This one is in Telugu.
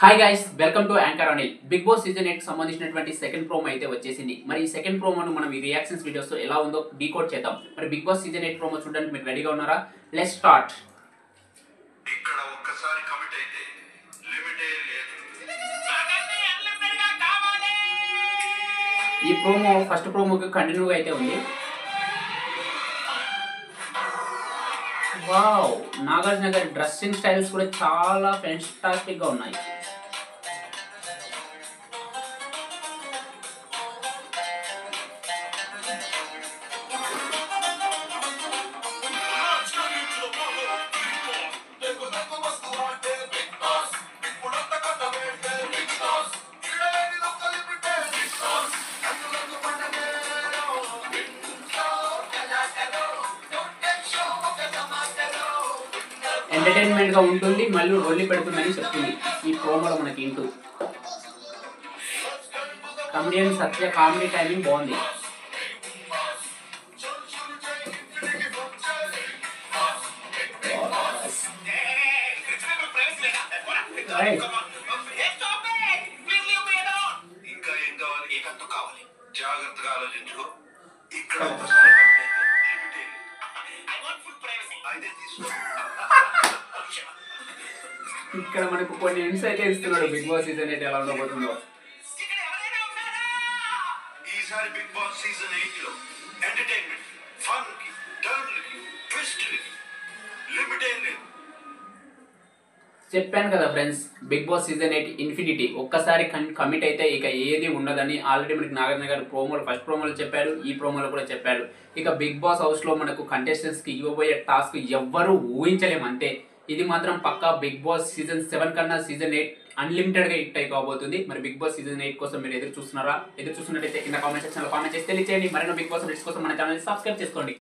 Hi guys, welcome to anchor Anil. Bigg Boss season 8 కి సంబంధించినటువంటి సెకండ్ ప్రోమో అయితే వచ్చేసింది. మరి ఈ సెకండ్ ప్రోమోను మనం ఈ రియాక్షన్స్ వీడియోస్ తో ఎలా ఉందో డీకోడ్ చేద్దాం. మరి బిగ్ బాస్ సీజన్ 8 ప్రోమో చూడడానికి మీరు రెడీగా ఉన్నారా? Let's start. ఇక్కడ ఒక్కసారి కమిట్ అయితే లిమిటే లేదు. ఈ ప్రోమో ఫస్ట్ ప్రోమోకి కంటిన్యూగా అయితే ఉంది. వావ్, నాగార్జున గారి డ్రెస్సింగ్ స్టైల్స్ కూడా చాలా ఫెంటాస్టిక్ గా ఉన్నాయి. ఎంటర్టైన్మెంట్ గా ఉంటుంది, మళ్ళీ రొల్లి పెడుతుందని చెప్తుంది ఈ ప్రోమోలో మనకి. ఇంటూ కమెడియన్ సత్య కామెడీ టైమింగ్ బాగుంది. ఇంకా ఏం కావాలి? ఏకంతో కావాలి. జాగ్రత్తగా ఆలోచించుకో. ఇక్కడ ఒక్కసారి కమిట్ అయితే లిమిటే లేదు. అయితే తీసుకో. ఇక్కడ మనకు కొన్ని హింట్స్ అయితే ఇస్తున్నాడు బిగ్ బాస్ సీజన్ 8 ఎలా ఉండబోతుందో. ఈసారి బిగ్ బాస్ సీజన్ 8 లో ఎంటర్టైన్మెంట్, ఫన్ కి, టర్న్ కి, ట్విస్ట్ కి లిమిటే లేదు. చెప్పాను కదా friends, Bigg Boss season 8 infinity. ఒక్కసారి కమిట్ అయితే ఇక ఏది ఉండదని ఆల్రెడీ మనకి నాగార్జున గారు ప్రోమోలు ఫస్ట్ ప్రోమోలో చెప్పాడు, ఈ ప్రోమోలో కూడా చెప్పాడు. ఇక బిగ్ బాస్ హౌస్ లో మనకు కంటెస్టెంట్స్ కి ఇవ్వబోయే టాస్క్ ఎవ్వరూ ఊహించలేము. అంతే, ఇది మాత్రం పక్కా బిగ్ బాస్ సీజన్ 7 కన్నా సీజన్ 8 అన్లిమిటెడ్ గా హిట్ అయిపోతుంది. మరి బిగ్ బాస్ సీజన్ 8 కోసం మీరు ఎదురు చూస్తున్నారా? ఎదురు చూస్తున్నట్టయితే కింద కామెంట్ సెక్షన్ లో కామెంట్ చేసి తెలియచేయండి. మరిన్ని బిగ్ బాస్ అప్డేట్స్ కోసం మన ఛానల్ సబ్స్క్రైబ్ చేసుకోండి.